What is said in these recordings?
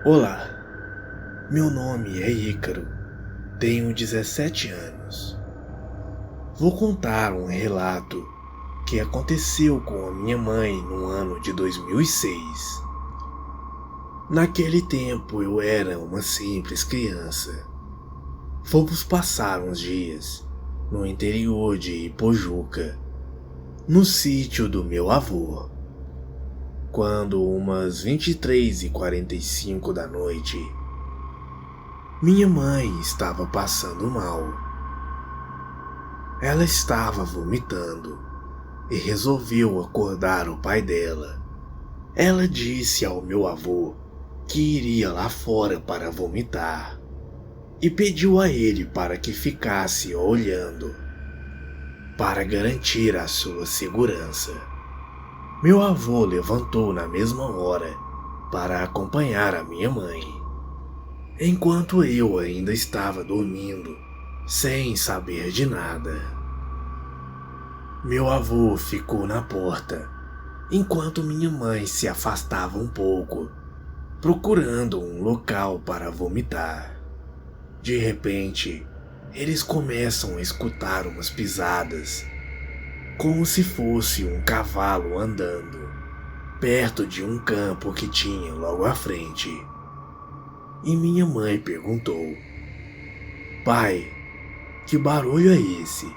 Olá, meu nome é Ícaro, tenho 17 anos. Vou contar um relato que aconteceu com a minha mãe no ano de 2006. Naquele tempo eu era uma simples criança. Fomos passar uns dias no interior de Ipojuca, no sítio do meu avô. Quando umas 23h45 da noite, minha mãe estava passando mal. Ela estava vomitando e resolveu acordar o pai dela. Ela disse ao meu avô que iria lá fora para vomitar e pediu a ele para que ficasse olhando para garantir a sua segurança. Meu avô levantou na mesma hora para acompanhar a minha mãe, enquanto eu ainda estava dormindo, sem saber de nada. Meu avô ficou na porta, enquanto minha mãe se afastava um pouco, procurando um local para vomitar. De repente, eles começam a escutar umas pisadas, como se fosse um cavalo andando, perto de um campo que tinha logo à frente. E minha mãe perguntou: "Pai, que barulho é esse?"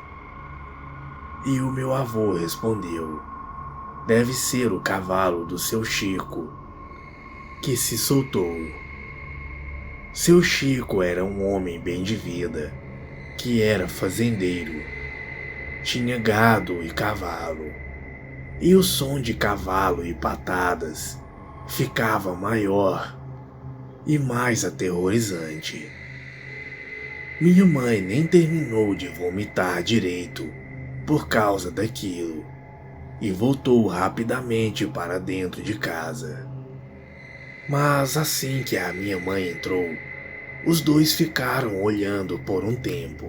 E o meu avô respondeu: "Deve ser o cavalo do seu Chico, que se soltou." Seu Chico era um homem bem de vida, que era fazendeiro. Tinha gado e cavalo, e o som de cavalo e patadas ficava maior e mais aterrorizante. Minha mãe nem terminou de vomitar direito por causa daquilo e voltou rapidamente para dentro de casa. Mas assim que a minha mãe entrou, os dois ficaram olhando por um tempo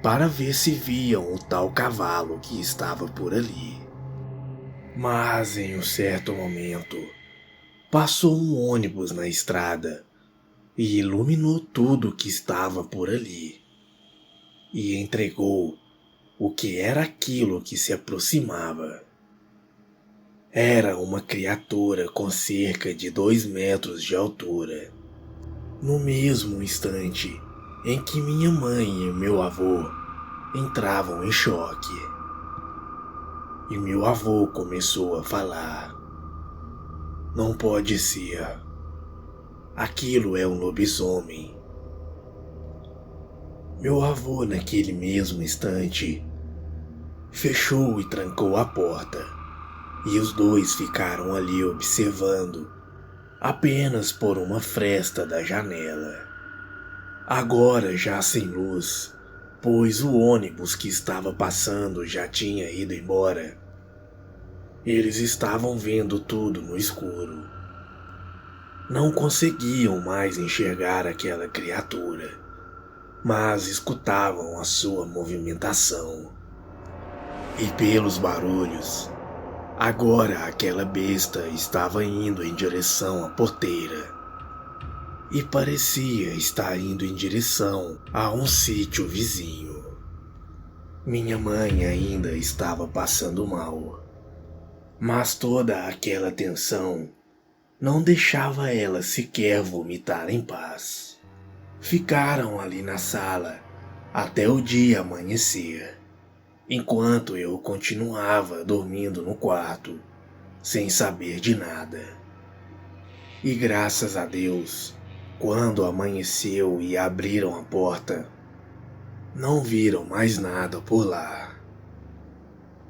para ver se viam o tal cavalo que estava por ali. Mas em um certo momento, passou um ônibus na estrada e iluminou tudo que estava por ali, e entregou o que era aquilo que se aproximava. Era uma criatura com cerca de 2 metros de altura. No mesmo instante em que minha mãe e meu avô entravam em choque, e meu avô começou a falar: "Não pode ser. Aquilo é um lobisomem." Meu avô, naquele mesmo instante, fechou e trancou a porta, e os dois ficaram ali observando, apenas por uma fresta da janela. Agora já sem luz, pois o ônibus que estava passando já tinha ido embora. Eles estavam vendo tudo no escuro. Não conseguiam mais enxergar aquela criatura, mas escutavam a sua movimentação. E pelos barulhos, agora aquela besta estava indo em direção à porteira. E parecia estar indo em direção a um sítio vizinho. Minha mãe ainda estava passando mal, mas toda aquela tensão não deixava ela sequer vomitar em paz. Ficaram ali na sala até o dia amanhecer, enquanto eu continuava dormindo no quarto, sem saber de nada. E graças a Deus, quando amanheceu e abriram a porta, não viram mais nada por lá.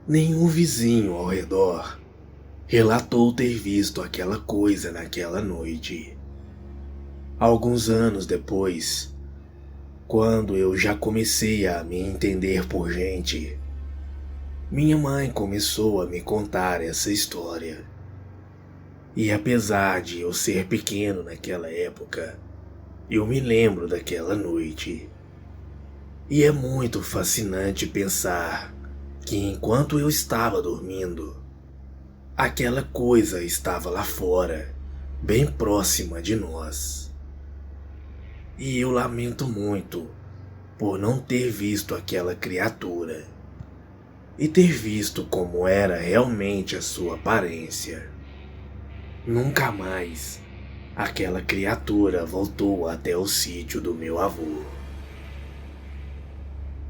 Nenhum vizinho ao redor relatou ter visto aquela coisa naquela noite. Alguns anos depois, quando eu já comecei a me entender por gente, minha mãe começou a me contar essa história. E apesar de eu ser pequeno naquela época, eu me lembro daquela noite. E é muito fascinante pensar que enquanto eu estava dormindo, aquela coisa estava lá fora, bem próxima de nós. E eu lamento muito por não ter visto aquela criatura e ter visto como era realmente a sua aparência. Nunca mais aquela criatura voltou até o sítio do meu avô.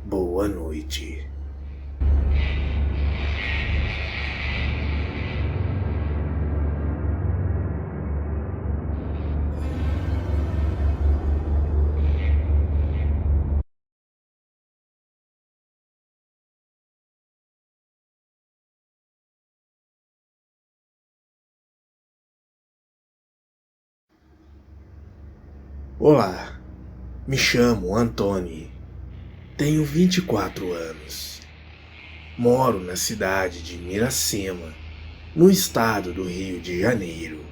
Boa noite. Olá, me chamo Antônio, tenho 24 anos. Moro na cidade de Miracema, no estado do Rio de Janeiro.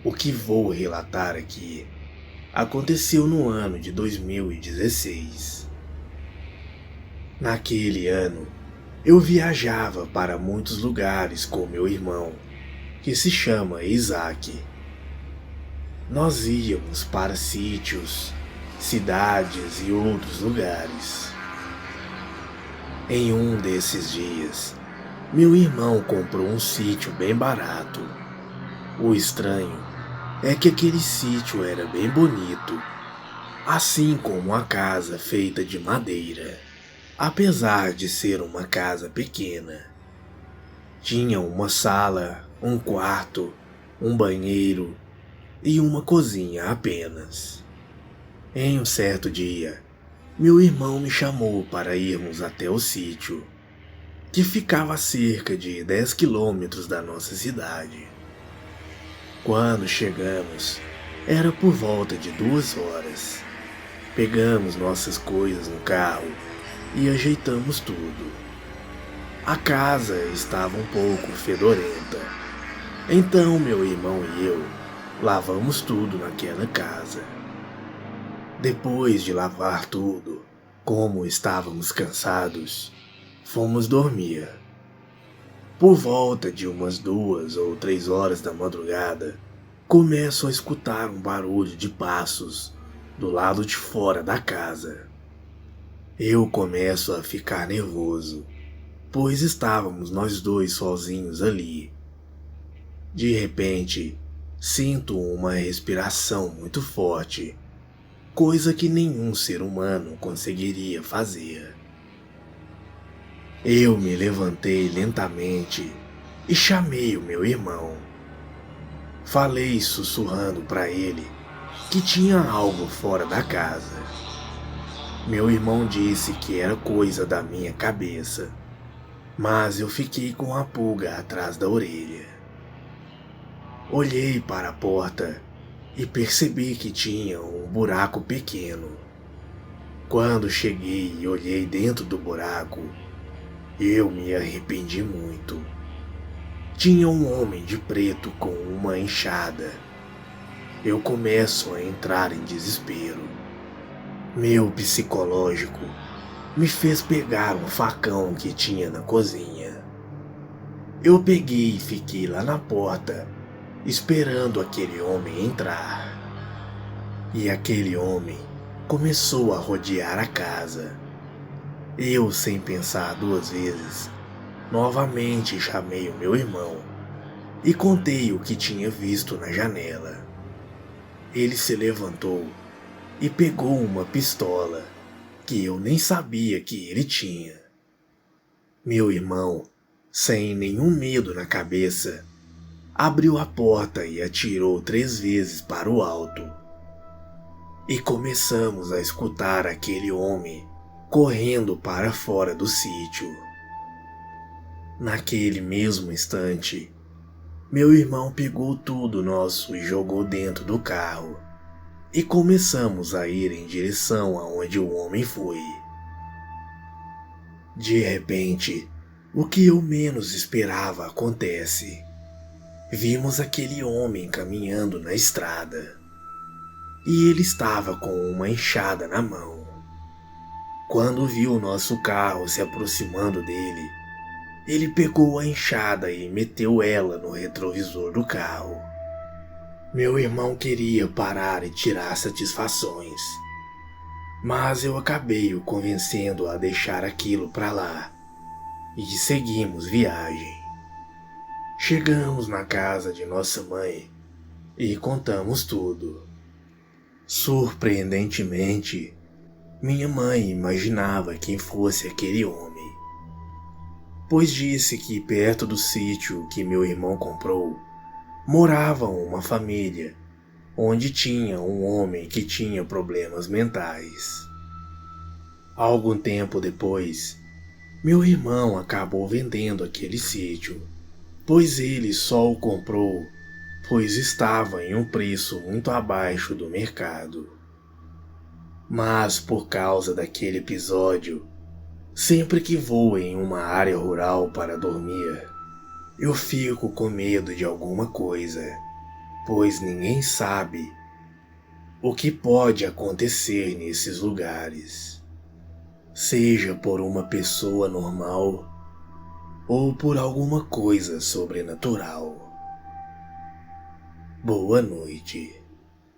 O que vou relatar aqui aconteceu no ano de 2016. Naquele ano, eu viajava para muitos lugares com meu irmão, que se chama Isaac. Nós íamos para sítios, cidades e outros lugares. Em um desses dias, meu irmão comprou um sítio bem barato. O estranho é que aquele sítio era bem bonito, assim como a casa feita de madeira, apesar de ser uma casa pequena. Tinha uma sala, um quarto, um banheiro e uma cozinha apenas. Em um certo dia, meu irmão me chamou para irmos até o sítio, que ficava a cerca de 10 quilômetros da nossa cidade. Quando chegamos, era por volta de 2 horas. Pegamos nossas coisas no carro e ajeitamos tudo. A casa estava um pouco fedorenta, então meu irmão e eu lavamos tudo naquela casa. Depois de lavar tudo, como estávamos cansados, fomos dormir. Por volta de umas 2 ou 3 horas da madrugada, começo a escutar um barulho de passos do lado de fora da casa. Eu começo a ficar nervoso, pois estávamos nós dois sozinhos ali. De repente, sinto uma respiração muito forte, coisa que nenhum ser humano conseguiria fazer. Eu me levantei lentamente e chamei o meu irmão. Falei sussurrando para ele que tinha algo fora da casa. Meu irmão disse que era coisa da minha cabeça, mas eu fiquei com a pulga atrás da orelha. Olhei para a porta e percebi que tinha um buraco pequeno. Quando cheguei e olhei dentro do buraco, eu me arrependi muito. Tinha um homem de preto com uma enxada. Eu começo a entrar em desespero. Meu psicológico me fez pegar um facão que tinha na cozinha. Eu peguei e fiquei lá na porta, esperando aquele homem entrar. E aquele homem começou a rodear a casa. Eu, sem pensar 2 vezes, novamente chamei o meu irmão e contei o que tinha visto na janela. Ele se levantou e pegou uma pistola que eu nem sabia que ele tinha. Meu irmão, sem nenhum medo na cabeça, abriu a porta e atirou 3 vezes para o alto. E começamos a escutar aquele homem correndo para fora do sítio. Naquele mesmo instante, meu irmão pegou tudo nosso e jogou dentro do carro, e começamos a ir em direção aonde o homem foi. De repente, o que eu menos esperava acontece. Vimos aquele homem caminhando na estrada, e ele estava com uma enxada na mão. Quando viu o nosso carro se aproximando dele, ele pegou a enxada e meteu ela no retrovisor do carro. Meu irmão queria parar e tirar satisfações, mas eu acabei o convencendo a deixar aquilo pra lá e seguimos viagem. Chegamos na casa de nossa mãe e contamos tudo. Surpreendentemente, minha mãe imaginava quem fosse aquele homem, pois disse que perto do sítio que meu irmão comprou, morava uma família onde tinha um homem que tinha problemas mentais. Algum tempo depois, meu irmão acabou vendendo aquele sítio, pois ele só o comprou pois estava em um preço muito abaixo do mercado. Mas por causa daquele episódio, sempre que vou em uma área rural para dormir, eu fico com medo de alguma coisa, pois ninguém sabe o que pode acontecer nesses lugares, seja por uma pessoa normal ou por alguma coisa sobrenatural. Boa noite.